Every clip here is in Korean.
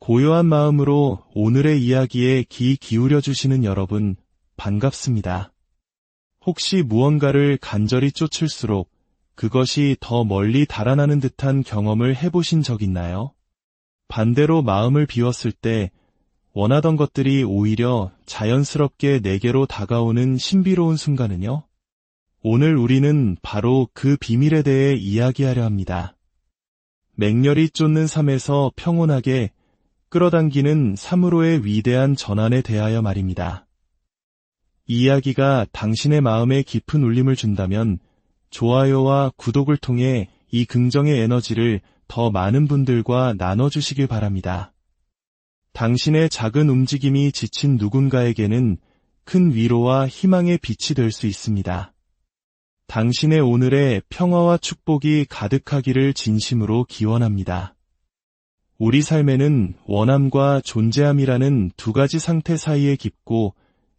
고요한 마음으로 오늘의 이야기에 귀 기울여 주시는 여러분, 반갑습니다. 혹시 무언가를 간절히 쫓을수록 그것이 더 멀리 달아나는 듯한 경험을 해보신 적 있나요? 반대로 마음을 비웠을 때 원하던 것들이 오히려 자연스럽게 내게로 다가오는 신비로운 순간은요? 오늘 우리는 바로 그 비밀에 대해 이야기하려 합니다. 맹렬히 쫓는 삶에서 평온하게 끌어당기는 삶으로의 위대한 전환에 대하여 말입니다. 이 이야기가 당신의 마음에 깊은 울림을 준다면 좋아요와 구독을 통해 이 긍정의 에너지를 더 많은 분들과 나눠주시길 바랍니다. 당신의 작은 움직임이 지친 누군가에게는 큰 위로와 희망의 빛이 될 수 있습니다. 당신의 오늘에 평화와 축복이 가득하기를 진심으로 기원합니다. 우리 삶에는 원함과 존재함이라는 두 가지 상태 사이에 깊고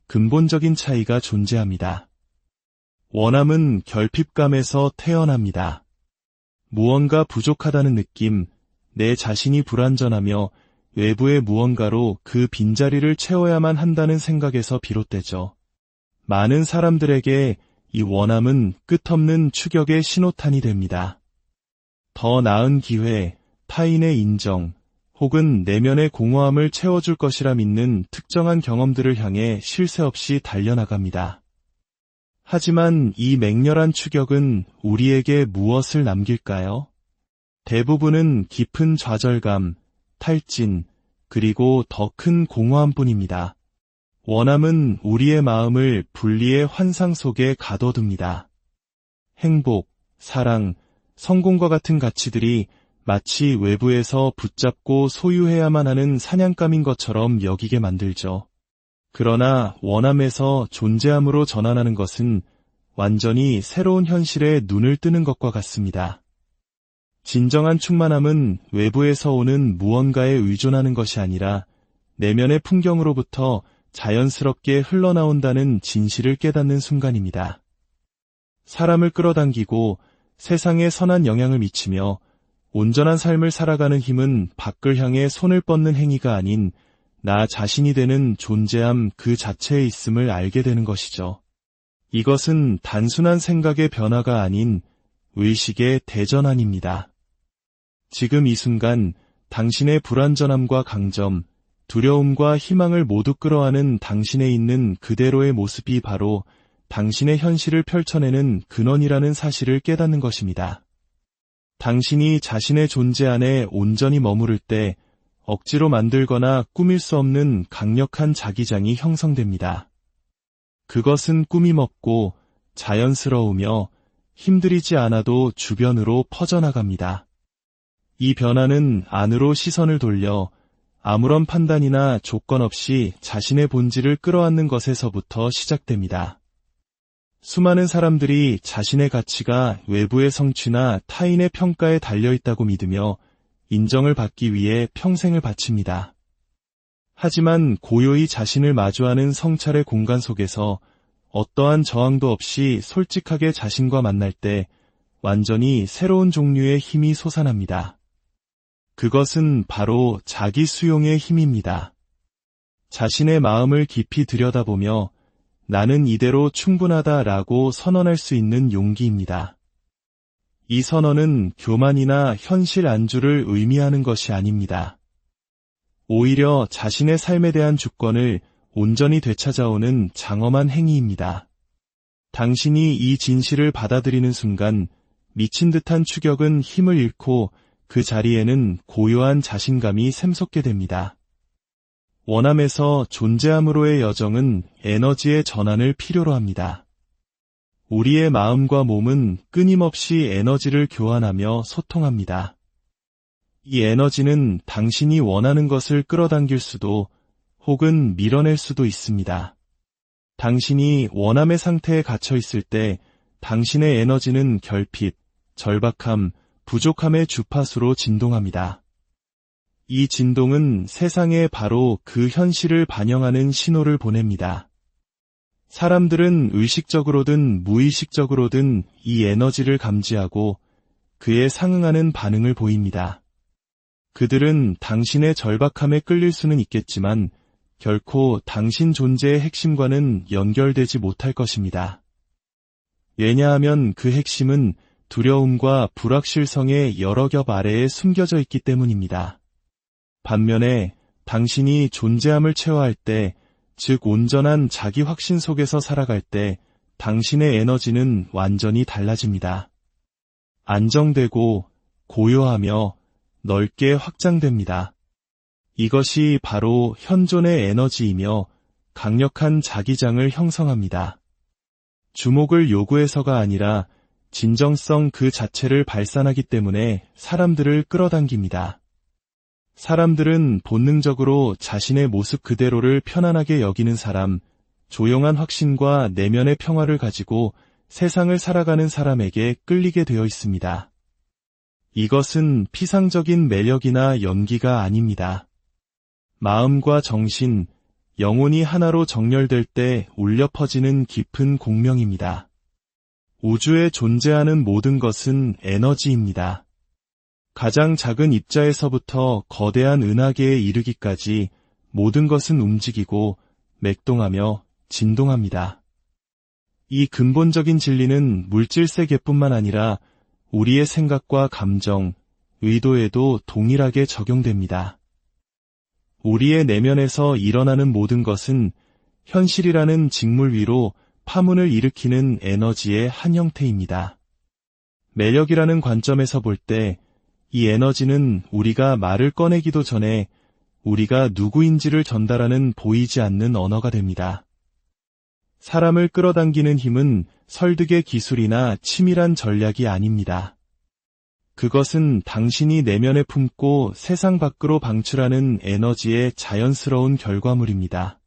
근본적인 차이가 존재합니다. 원함은 결핍감에서 태어납니다. 무언가 부족하다는 느낌, 내 자신이 불완전하며 외부의 무언가로 그 빈자리를 채워야만 한다는 생각에서 비롯되죠. 많은 사람들에게 이 원함은 끝없는 추격의 신호탄이 됩니다. 더 나은 기회, 타인의 인정, 혹은 내면의 공허함을 채워줄 것이라 믿는 특정한 경험들을 향해 쉴 새 없이 달려나갑니다. 하지만 이 맹렬한 추격은 우리에게 무엇을 남길까요? 대부분은 깊은 좌절감, 탈진, 그리고 더 큰 공허함뿐입니다. 원함은 우리의 마음을 분리의 환상 속에 가둬둡니다. 행복, 사랑, 성공과 같은 가치들이 마치 외부에서 붙잡고 소유해야만 하는 사냥감인 것처럼 여기게 만들죠. 그러나 원함에서 존재함으로 전환하는 것은 완전히 새로운 현실에 눈을 뜨는 것과 같습니다. 진정한 충만함은 외부에서 오는 무언가에 의존하는 것이 아니라 내면의 풍경으로부터 자연스럽게 흘러나온다는 진실을 깨닫는 순간입니다. 사람을 끌어당기고 세상에 선한 영향을 미치며 온전한 삶을 살아가는 힘은 밖을 향해 손을 뻗는 행위가 아닌 나 자신이 되는 존재함 그 자체에 있음을 알게 되는 것이죠. 이것은 단순한 생각의 변화가 아닌 의식의 대전환입니다. 지금 이 순간 당신의 불완전함과 강점, 두려움과 희망을 모두 끌어안은 당신에 있는 그대로의 모습이 바로 당신의 현실을 펼쳐내는 근원이라는 사실을 깨닫는 것입니다. 당신이 자신의 존재 안에 온전히 머무를 때 억지로 만들거나 꾸밀 수 없는 강력한 자기장이 형성됩니다. 그것은 꾸밈 없고 자연스러우며 힘들이지 않아도 주변으로 퍼져나갑니다. 이 변화는 안으로 시선을 돌려 아무런 판단이나 조건 없이 자신의 본질을 끌어안는 것에서부터 시작됩니다. 수많은 사람들이 자신의 가치가 외부의 성취나 타인의 평가에 달려있다고 믿으며 인정을 받기 위해 평생을 바칩니다. 하지만 고요히 자신을 마주하는 성찰의 공간 속에서 어떠한 저항도 없이 솔직하게 자신과 만날 때 완전히 새로운 종류의 힘이 솟아납니다. 그것은 바로 자기 수용의 힘입니다. 자신의 마음을 깊이 들여다보며 나는 이대로 충분하다라고 선언할 수 있는 용기입니다. 이 선언은 교만이나 현실 안주를 의미하는 것이 아닙니다. 오히려 자신의 삶에 대한 주권을 온전히 되찾아오는 장엄한 행위입니다. 당신이 이 진실을 받아들이는 순간 미친 듯한 추격은 힘을 잃고 그 자리에는 고요한 자신감이 샘솟게 됩니다. 원함에서 존재함으로의 여정은 에너지의 전환을 필요로 합니다. 우리의 마음과 몸은 끊임없이 에너지를 교환하며 소통합니다. 이 에너지는 당신이 원하는 것을 끌어당길 수도 혹은 밀어낼 수도 있습니다. 당신이 원함의 상태에 갇혀 있을 때 당신의 에너지는 결핍, 절박함, 부족함의 주파수로 진동합니다. 이 진동은 세상에 바로 그 현실을 반영하는 신호를 보냅니다. 사람들은 의식적으로든 무의식적으로든 이 에너지를 감지하고 그에 상응하는 반응을 보입니다. 그들은 당신의 절박함에 끌릴 수는 있겠지만 결코 당신 존재의 핵심과는 연결되지 못할 것입니다. 왜냐하면 그 핵심은 두려움과 불확실성의 여러 겹 아래에 숨겨져 있기 때문입니다. 반면에 당신이 존재함을 체화할 때, 즉 온전한 자기 확신 속에서 살아갈 때 당신의 에너지는 완전히 달라집니다. 안정되고 고요하며 넓게 확장됩니다. 이것이 바로 현존의 에너지이며 강력한 자기장을 형성합니다. 주목을 요구해서가 아니라 진정성 그 자체를 발산하기 때문에 사람들을 끌어당깁니다. 사람들은 본능적으로 자신의 모습 그대로를 편안하게 여기는 사람, 조용한 확신과 내면의 평화를 가지고 세상을 살아가는 사람에게 끌리게 되어 있습니다. 이것은 피상적인 매력이나 연기가 아닙니다. 마음과 정신, 영혼이 하나로 정렬될 때 울려 퍼지는 깊은 공명입니다. 우주에 존재하는 모든 것은 에너지입니다. 가장 작은 입자에서부터 거대한 은하계에 이르기까지 모든 것은 움직이고 맥동하며 진동합니다. 이 근본적인 진리는 물질 세계뿐만 아니라 우리의 생각과 감정, 의도에도 동일하게 적용됩니다. 우리의 내면에서 일어나는 모든 것은 현실이라는 직물 위로 파문을 일으키는 에너지의 한 형태입니다. 매력이라는 관점에서 볼 때 이 에너지는 우리가 말을 꺼내기도 전에 우리가 누구인지를 전달하는 보이지 않는 언어가 됩니다. 사람을 끌어당기는 힘은 설득의 기술이나 치밀한 전략이 아닙니다. 그것은 당신이 내면에 품고 세상 밖으로 방출하는 에너지의 자연스러운 결과물입니다.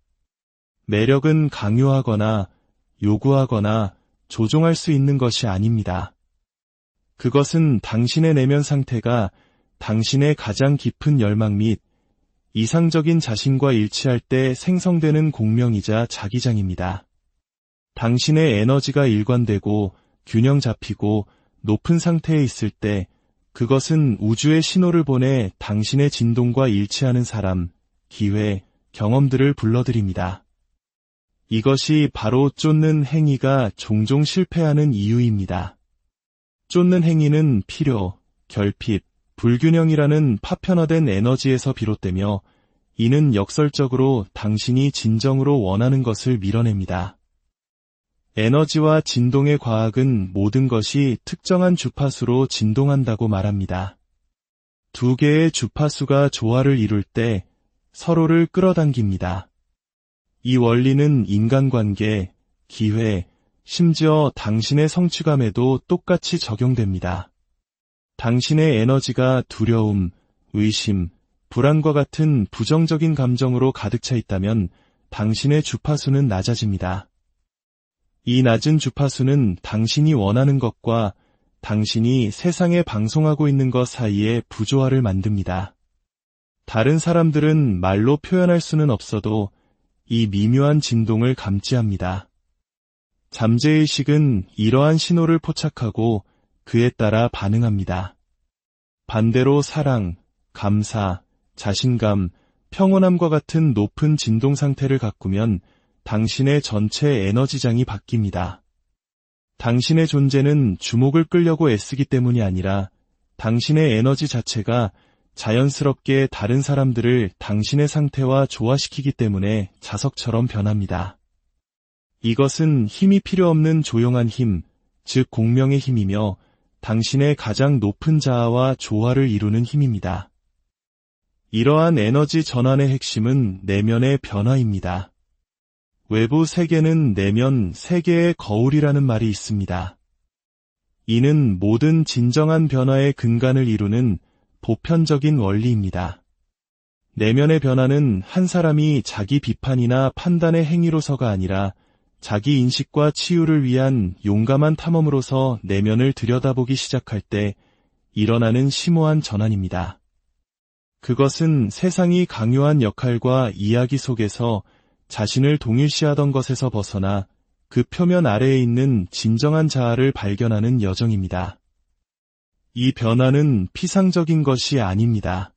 매력은 강요하거나 요구하거나 조종할 수 있는 것이 아닙니다. 그것은 당신의 내면 상태가 당신의 가장 깊은 열망 및 이상적인 자신과 일치할 때 생성되는 공명이자 자기장입니다. 당신의 에너지가 일관되고 균형 잡히고 높은 상태에 있을 때 그것은 우주의 신호를 보내 당신의 진동과 일치하는 사람, 기회, 경험들을 불러들입니다. 이것이 바로 쫓는 행위가 종종 실패하는 이유입니다. 쫓는 행위는 필요, 결핍, 불균형이라는 파편화된 에너지에서 비롯되며 이는 역설적으로 당신이 진정으로 원하는 것을 밀어냅니다. 에너지와 진동의 과학은 모든 것이 특정한 주파수로 진동한다고 말합니다. 두 개의 주파수가 조화를 이룰 때 서로를 끌어당깁니다. 이 원리는 인간관계, 기회, 심지어 당신의 성취감에도 똑같이 적용됩니다. 당신의 에너지가 두려움, 의심, 불안과 같은 부정적인 감정으로 가득 차 있다면 당신의 주파수는 낮아집니다. 이 낮은 주파수는 당신이 원하는 것과 당신이 세상에 방송하고 있는 것 사이에 부조화를 만듭니다. 다른 사람들은 말로 표현할 수는 없어도 이 미묘한 진동을 감지합니다. 잠재의식은 이러한 신호를 포착하고 그에 따라 반응합니다. 반대로 사랑, 감사, 자신감, 평온함과 같은 높은 진동 상태를 가꾸면 당신의 전체 에너지장이 바뀝니다. 당신의 존재는 주목을 끌려고 애쓰기 때문이 아니라 당신의 에너지 자체가 자연스럽게 다른 사람들을 당신의 상태와 조화시키기 때문에 자석처럼 변합니다. 이것은 힘이 필요 없는 조용한 힘, 즉 공명의 힘이며 당신의 가장 높은 자아와 조화를 이루는 힘입니다. 이러한 에너지 전환의 핵심은 내면의 변화입니다. 외부 세계는 내면 세계의 거울이라는 말이 있습니다. 이는 모든 진정한 변화의 근간을 이루는 보편적인 원리입니다. 내면의 변화는 한 사람이 자기 비판이나 판단의 행위로서가 아니라 자기 인식과 치유를 위한 용감한 탐험으로서 내면을 들여다보기 시작할 때 일어나는 심오한 전환입니다. 그것은 세상이 강요한 역할과 이야기 속에서 자신을 동일시하던 것에서 벗어나 그 표면 아래에 있는 진정한 자아를 발견하는 여정입니다. 이 변화는 피상적인 것이 아닙니다.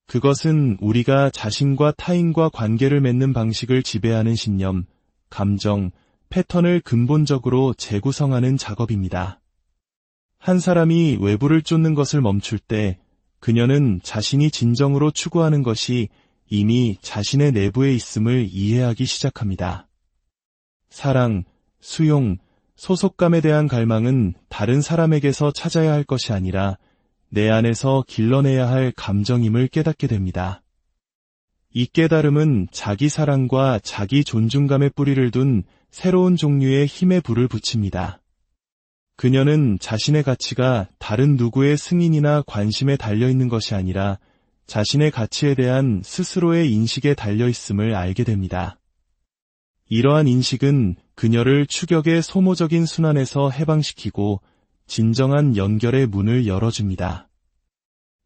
그것은 우리가 자신과 타인과 관계를 맺는 방식을 지배하는 신념, 감정, 패턴을 근본적으로 재구성하는 작업입니다. 한 사람이 외부를 쫓는 것을 멈출 때 그녀는 자신이 진정으로 추구하는 것이 이미 자신의 내부에 있음을 이해하기 시작합니다. 사랑, 수용, 소속감에 대한 갈망은 다른 사람에게서 찾아야 할 것이 아니라 내 안에서 길러내야 할 감정임을 깨닫게 됩니다. 이 깨달음은 자기 사랑과 자기 존중감에 뿌리를 둔 새로운 종류의 힘의 불을 붙입니다. 그녀는 자신의 가치가 다른 누구의 승인이나 관심에 달려있는 것이 아니라 자신의 가치에 대한 스스로의 인식에 달려있음을 알게 됩니다. 이러한 인식은 그녀를 추격의 소모적인 순환에서 해방시키고 진정한 연결의 문을 열어줍니다.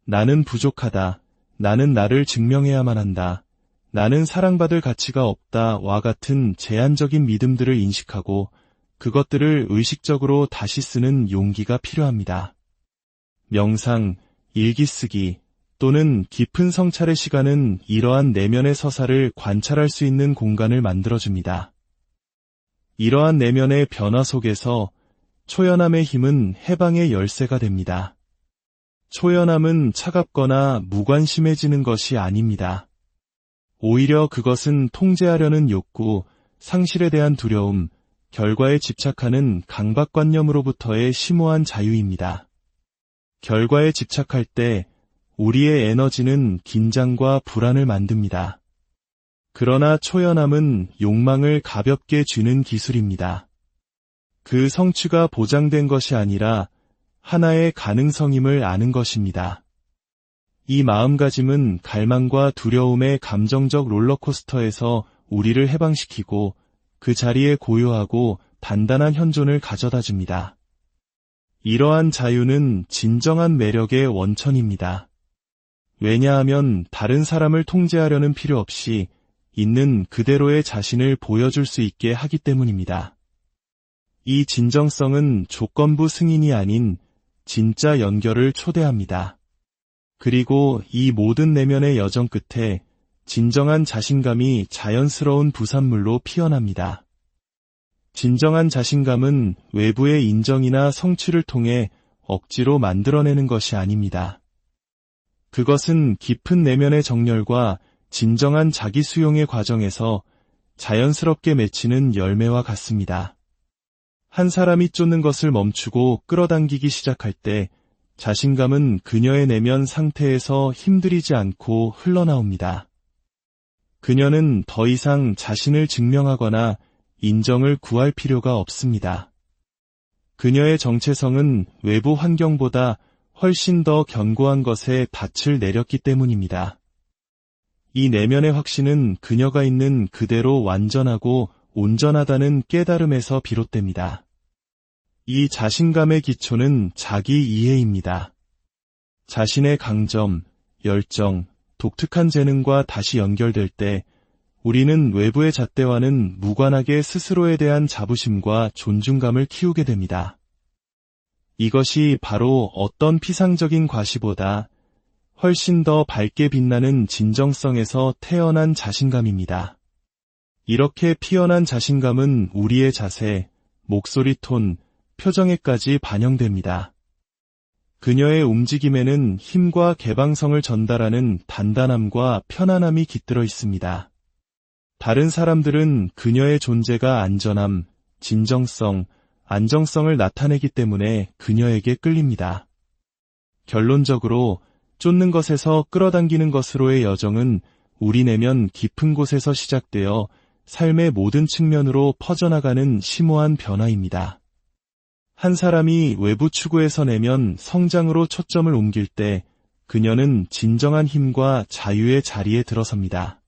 나는 부족하다. 나는 나를 증명해야만 한다. 나는 사랑받을 가치가 없다와 같은 제한적인 믿음들을 인식하고 그것들을 의식적으로 다시 쓰는 용기가 필요합니다. 명상, 일기 쓰기 또는 깊은 성찰의 시간은 이러한 내면의 서사를 관찰할 수 있는 공간을 만들어줍니다. 이러한 내면의 변화 속에서 초연함의 힘은 해방의 열쇠가 됩니다. 초연함은 차갑거나 무관심해지는 것이 아닙니다. 오히려 그것은 통제하려는 욕구, 상실에 대한 두려움, 결과에 집착하는 강박관념으로부터의 심오한 자유입니다. 결과에 집착할 때 우리의 에너지는 긴장과 불안을 만듭니다. 그러나 초연함은 욕망을 가볍게 쥐는 기술입니다. 그 성취가 보장된 것이 아니라 하나의 가능성임을 아는 것입니다. 이 마음가짐은 갈망과 두려움의 감정적 롤러코스터에서 우리를 해방시키고 그 자리에 고요하고 단단한 현존을 가져다 줍니다. 이러한 자유는 진정한 매력의 원천입니다. 왜냐하면 다른 사람을 통제하려는 필요 없이 있는 그대로의 자신을 보여줄 수 있게 하기 때문입니다. 이 진정성은 조건부 승인이 아닌 진짜 연결을 초대합니다. 그리고 이 모든 내면의 여정 끝에 진정한 자신감이 자연스러운 부산물로 피어납니다. 진정한 자신감은 외부의 인정이나 성취를 통해 억지로 만들어내는 것이 아닙니다. 그것은 깊은 내면의 정열과 진정한 자기 수용의 과정에서 자연스럽게 맺히는 열매와 같습니다. 한 사람이 쫓는 것을 멈추고 끌어당기기 시작할 때 자신감은 그녀의 내면 상태에서 힘들이지 않고 흘러나옵니다. 그녀는 더 이상 자신을 증명하거나 인정을 구할 필요가 없습니다. 그녀의 정체성은 외부 환경보다 훨씬 더 견고한 것에 닻을 내렸기 때문입니다. 이 내면의 확신은 그녀가 있는 그대로 완전하고 온전하다는 깨달음에서 비롯됩니다. 이 자신감의 기초는 자기 이해입니다. 자신의 강점, 열정, 독특한 재능과 다시 연결될 때 우리는 외부의 잣대와는 무관하게 스스로에 대한 자부심과 존중감을 키우게 됩니다. 이것이 바로 어떤 피상적인 과시보다 훨씬 더 밝게 빛나는 진정성에서 태어난 자신감입니다. 이렇게 피어난 자신감은 우리의 자세, 목소리 톤, 표정에까지 반영됩니다. 그녀의 움직임에는 힘과 개방성을 전달하는 단단함과 편안함이 깃들어 있습니다. 다른 사람들은 그녀의 존재가 안전함, 진정성, 안정성을 나타내기 때문에 그녀에게 끌립니다. 결론적으로 쫓는 것에서 끌어당기는 것으로의 여정은 우리 내면 깊은 곳에서 시작되어 삶의 모든 측면으로 퍼져나가는 심오한 변화입니다. 한 사람이 외부 추구에서 내면 성장으로 초점을 옮길 때 그녀는 진정한 힘과 자유의 자리에 들어섭니다.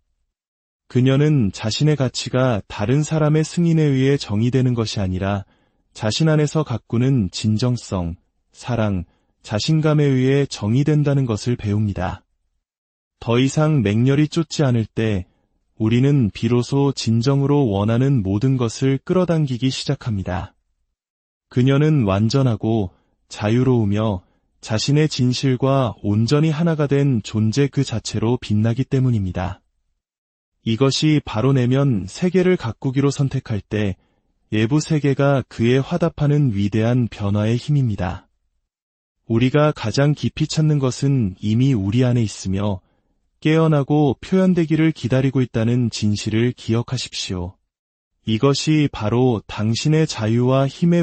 그녀는 자신의 가치가 다른 사람의 승인에 의해 정의되는 것이 아니라 자신 안에서 가꾸는 진정성, 사랑, 자신감에 의해 정의된다는 것을 배웁니다. 더 이상 맹렬히 쫓지 않을 때 우리는 비로소 진정으로 원하는 모든 것을 끌어당기기 시작합니다. 그녀는 완전하고 자유로우며 자신의 진실과 온전히 하나가 된 존재 그 자체로 빛나기 때문입니다. 이것이 바로 내면 세계를 가꾸기로 선택할 때 외부 세계가 그에 화답하는 위대한 변화의 힘입니다. 우리가 가장 깊이 찾는 것은 이미 우리 안에 있으며 깨어나고 표현되기를 기다리고 있다는 진실을 기억하십시오. 이것이 바로 당신의 자유와 힘의